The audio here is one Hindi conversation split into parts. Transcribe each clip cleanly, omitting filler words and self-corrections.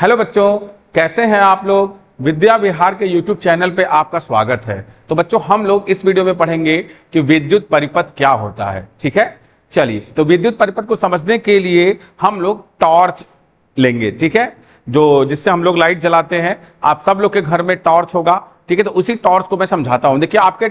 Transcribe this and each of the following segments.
हेलो बच्चों, कैसे हैं आप लोग। विद्या विहार के यूट्यूब चैनल पे आपका स्वागत है। तो बच्चों हम लोग इस वीडियो में पढ़ेंगे कि विद्युत परिपथ क्या होता है। ठीक है, चलिए। तो विद्युत परिपथ को समझने के लिए हम लोग टॉर्च लेंगे। ठीक है, जो जिससे हम लोग लाइट जलाते हैं। आप सब लोग के घर में टॉर्च होगा। ठीक है, तो उसी टॉर्च को मैं समझाता हूं। देखिए आपके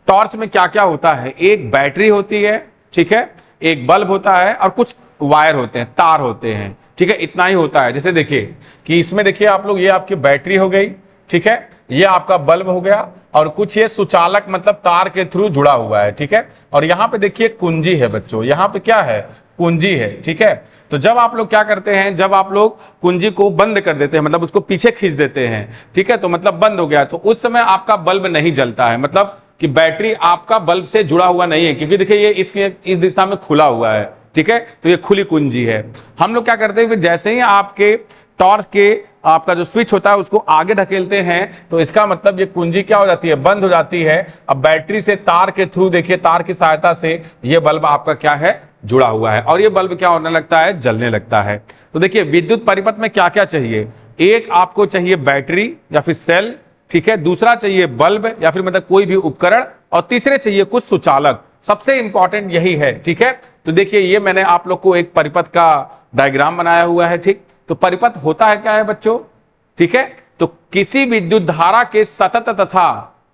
टॉर्च में क्या क्या होता है। एक बैटरी होती है, ठीक है, एक बल्ब होता है और कुछ वायर होते हैं, तार होते हैं। ठीक है, इतना ही होता है। जैसे देखिए कि इसमें देखिए आप लोग, ये आपकी बैटरी हो गई, ठीक है, ये आपका बल्ब हो गया और कुछ ये सुचालक मतलब तार के थ्रू जुड़ा हुआ है। ठीक है, और यहाँ पे देखिए कुंजी है बच्चों, यहाँ पे क्या है, कुंजी है। ठीक है, तो जब आप लोग क्या करते हैं, जब आप लोग कुंजी को बंद कर देते हैं, मतलब उसको पीछे खींच देते हैं, ठीक है, तो मतलब बंद हो गया, तो उस समय आपका बल्ब नहीं जलता है। मतलब कि बैटरी आपका बल्ब से जुड़ा हुआ नहीं है, क्योंकि देखिए ये इस दिशा में खुला हुआ है। ठीक है, तो ये खुली कुंजी है। हम लोग क्या करते हैं, फिर जैसे ही आपके टॉर्च के आपका जो स्विच होता है उसको आगे ढकेलते हैं, तो इसका मतलब ये कुंजी क्या हो जाती है, बंद हो जाती है। अब बैटरी से तार के थ्रू, देखिए तार की सहायता से ये बल्ब आपका क्या है, जुड़ा हुआ है, और ये बल्ब क्या होने लगता है, जलने लगता है। तो देखिए विद्युत परिपथ में क्या क्या चाहिए। एक आपको चाहिए बैटरी या फिर सेल, ठीक है, दूसरा चाहिए बल्ब या फिर मतलब कोई भी उपकरण, और तीसरे चाहिए कुछ सुचालक। सबसे इंपॉर्टेंट यही है। ठीक है, तो देखिए ये मैंने आप लोग को एक परिपथ का डायग्राम बनाया हुआ है। ठीक, तो परिपथ होता है क्या है बच्चों। ठीक है, तो किसी विद्युत धारा के सतत तथा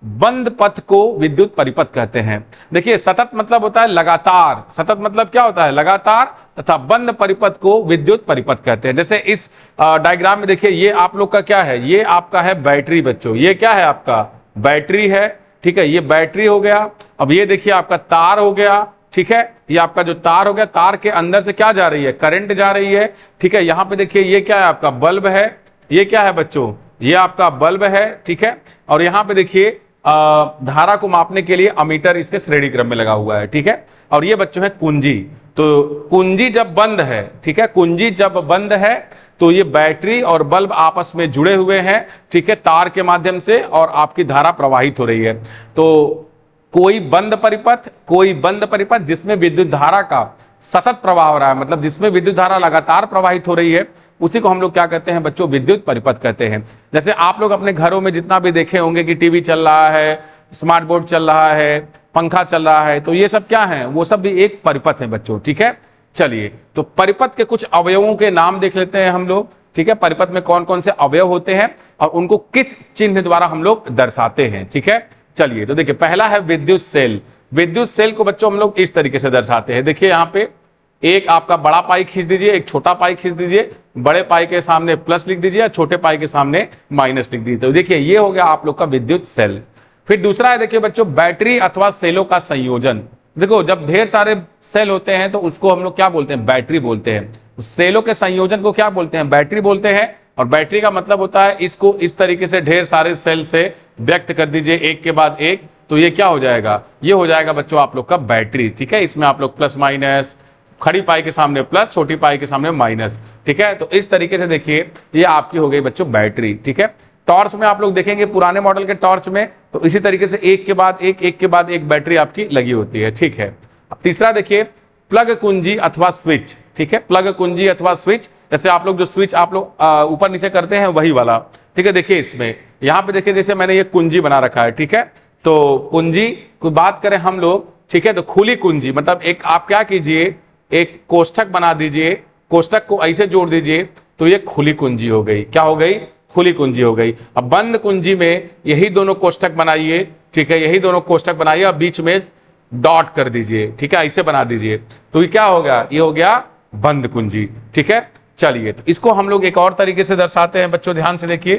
बंद पथ को विद्युत परिपथ कहते हैं। देखिए सतत मतलब होता है लगातार, सतत मतलब क्या होता है, लगातार, तथा बंद परिपथ को विद्युत परिपथ कहते हैं। जैसे इस डायग्राम में देखिए ये आप लोग का क्या है, ये आपका है बैटरी बच्चों, ये क्या है आपका बैटरी है। ठीक है, ये बैटरी हो गया। अब ये देखिए आपका तार हो गया। ठीक है, ये आपका जो तार हो गया, तार के अंदर से क्या जा रही है, करंट जा रही है। ठीक है, यहां पे देखिए ये क्या है, आपका बल्ब है। ये क्या है बच्चों, ये आपका बल्ब है। ठीक है, और यहां पे देखिए धारा को मापने के लिए अमीटर इसके श्रेणी क्रम में लगा हुआ है। ठीक है, और ये बच्चों है कुंजी। तो कुंजी जब बंद है, ठीक है, कुंजी जब बंद है तो ये बैटरी और बल्ब आपस में जुड़े हुए हैं, ठीक है, तार के माध्यम से, और आपकी धारा प्रवाहित हो रही है। तो कोई बंद परिपथ जिसमें विद्युत धारा का सतत प्रवाह हो रहा है, मतलब जिसमें विद्युत धारा लगातार प्रवाहित हो रही है, उसी को हम लोग क्या कहते हैं बच्चों, विद्युत परिपथ कहते हैं। जैसे आप लोग अपने घरों में जितना भी देखे होंगे कि टीवी चल रहा है, स्मार्ट बोर्ड चल रहा है, पंखा चल रहा है, तो ये सब क्या है, वो सब भी एक परिपथ है बच्चों। ठीक है, चलिए तो परिपथ के कुछ अवयवों के नाम देख लेते हैं हम लोग। ठीक है, परिपथ में कौन कौन से अवयव होते हैं और उनको किस चिन्ह द्वारा हम लोग दर्शाते हैं। ठीक है, चलिए तो देखिए पहला है विद्युत सेल। विद्युत सेल को बच्चों हम लोग इस तरीके से दर्शाते हैं। देखिए यहाँ पे एक आपका बड़ा पाई खींच दीजिए, एक छोटा पाई खींच दीजिए, बड़े पाई के सामने प्लस लिख दीजिए, छोटे पाई के सामने माइनस लिख दीजिए। तो देखिए ये हो गया आप लोग का विद्युत सेल। फिर दूसरा है देखिए बच्चों बैटरी अथवा सेलों का संयोजन। देखो जब ढेर सारे सेल होते हैं तो उसको हम लोग क्या बोलते हैं, बैटरी बोलते हैं। सेलों के संयोजन को क्या बोलते हैं, बैटरी बोलते हैं। और बैटरी का मतलब होता है इसको इस तरीके से ढेर सारे सेल से व्यक्त कर दीजिए एक के बाद एक, तो ये क्या हो जाएगा, ये हो जाएगा बच्चों आप लोग का बैटरी। ठीक है, इसमें आप लोग प्लस माइनस, खड़ी पाई के सामने प्लस, छोटी पाई के सामने माइनस। ठीक है, तो इस तरीके से देखिए ये आपकी हो गई बच्चों बैटरी। ठीक है, टॉर्च में आप लोग देखेंगे पुराने मॉडल के टॉर्च में तो इसी तरीके से एक के बाद एक बैटरी आपकी लगी होती है। ठीक है, अब तीसरा देखिए प्लग कुंजी अथवा स्विच। ठीक है, प्लग कुंजी अथवा स्विच, जैसे आप लोग जो स्विच आप लोग ऊपर नीचे करते हैं वही वाला। ठीक है, देखिए इसमें यहाँ पे देखिए जैसे मैंने ये कुंजी बना रखा है। ठीक है, तो कुंजी की बात करें हम लोग, ठीक है, तो खुली कुंजी मतलब एक आप क्या कीजिए, एक कोष्ठक बना दीजिए, कोष्ठक को ऐसे जोड़ दीजिए, तो ये खुली कुंजी हो गई। क्या हो गई, खुली कुंजी हो गई। अब बंद कुंजी में यही दोनों कोष्ठक बनाइए। ठीक है, यही दोनों कोष्ठक बनाइए और बीच में डॉट कर दीजिए। ठीक है, ऐसे बना दीजिए, तो ये क्या हो गया, ये हो गया बंद कुंजी। ठीक है, चलिए तो इसको हम लोग एक और तरीके से दर्शाते हैं बच्चों, ध्यान से देखिए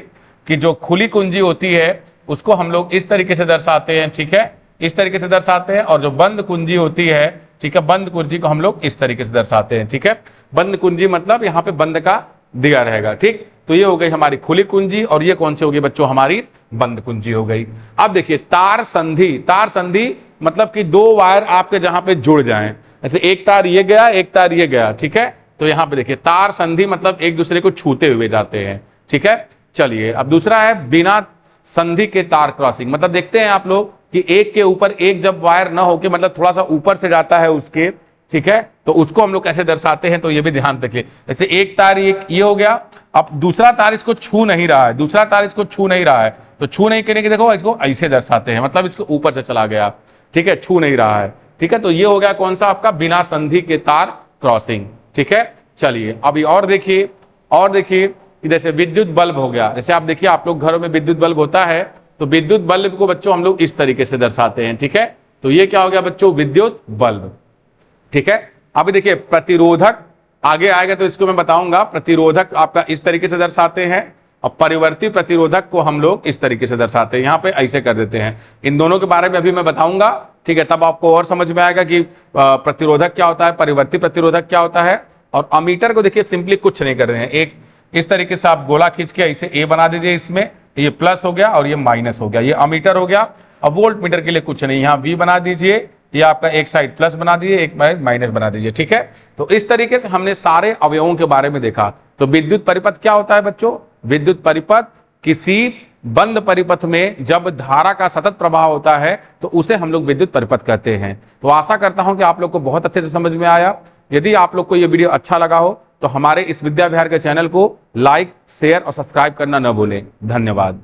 कि जो खुली कुंजी होती है उसको हम लोग इस तरीके से दर्शाते हैं। ठीक है, इस तरीके से दर्शाते हैं, और जो बंद कुंजी होती है, ठीक है, बंद कुंजी को हम लोग इस तरीके से दर्शाते हैं। ठीक है, बंद कुंजी मतलब यहाँ पे बंद का दिया रहेगा। ठीक, तो ये हो गई हमारी खुली कुंजी, और ये कौन सी हो गई बच्चों, हमारी बंद कुंजी हो गई। अब देखिए तार संधि, तार संधि मतलब कि दो वायर आपके जहां पे जुड़ जाएं, जैसे एक तार ये गया, एक तार ये गया। ठीक है, तो यहां पे देखिए तार संधि मतलब एक दूसरे को छूते हुए जाते हैं। ठीक है, चलिए अब दूसरा है बिना संधि के तार क्रॉसिंग। मतलब देखते हैं आप लोग कि एक के ऊपर एक जब वायर ना होके, मतलब थोड़ा सा ऊपर से जाता है उसके, ठीक है, तो उसको हम लोग कैसे दर्शाते हैं, तो ये भी ध्यान रखिए। जैसे एक तार ये हो गया, अब दूसरा तार इसको छू नहीं रहा है, दूसरा तार इसको छू नहीं रहा है, तो छू नहीं करने के देखो इसको ऐसे दर्शाते हैं, मतलब इसको ऊपर से चला गया, ठीक है, छू नहीं रहा है, ठीक है। तो ये हो गया कौन सा आपका बिना संधि के तार क्रॉसिंग, ठीक है। चलिए अभी और देखिए, जैसे विद्युत बल्ब हो गया, जैसे आप देखिए आप लोग घरों में विद्युत बल्ब होता है, तो विद्युत बल्ब को बच्चों हम लोग इस तरीके से दर्शाते हैं, ठीक है। तो ये क्या हो गया बच्चों, विद्युत बल्ब, ठीक है। अभी देखिए प्रतिरोधक आगे आएगा तो इसको मैं बताऊंगा, प्रतिरोधक आपका इस तरीके से दर्शाते हैं और परिवर्ती प्रतिरोधक को हम लोग इस तरीके से दर्शाते हैं, यहाँ पे ऐसे कर देते हैं। इन दोनों के बारे में अभी मैं बताऊंगा, ठीक है, तब आपको और समझ में आएगा कि प्रतिरोधक क्या होता है, परिवर्ती प्रतिरोधक क्या होता है। और अमीटर को देखिए सिंपली कुछ नहीं कर रहे हैं, एक इस तरीके से आप गोला खींच के ऐसे ए बना दीजिए, इसमें ये प्लस हो गया और ये माइनस हो गया, ये अमीटर हो गया। अब वोल्ट मीटर के लिए कुछ नहीं, यहाँ वी बना दीजिए, ये आपका एक साइड प्लस बना दीजिए, एक माइनस बना दीजिए, ठीक है। तो इस तरीके से हमने सारे अवयवों के बारे में देखा। तो विद्युत परिपथ क्या होता है बच्चों, विद्युत परिपथ किसी बंद परिपथ में जब धारा का सतत प्रवाह होता है तो उसे हम लोग विद्युत परिपथ कहते हैं। तो आशा करता हूं कि आप लोग को बहुत अच्छे से समझ में आया। यदि आप लोग को यह वीडियो अच्छा लगा हो तो हमारे इस विद्या विहार के चैनल को लाइक, शेयर और सब्सक्राइब करना न भूलें। धन्यवाद।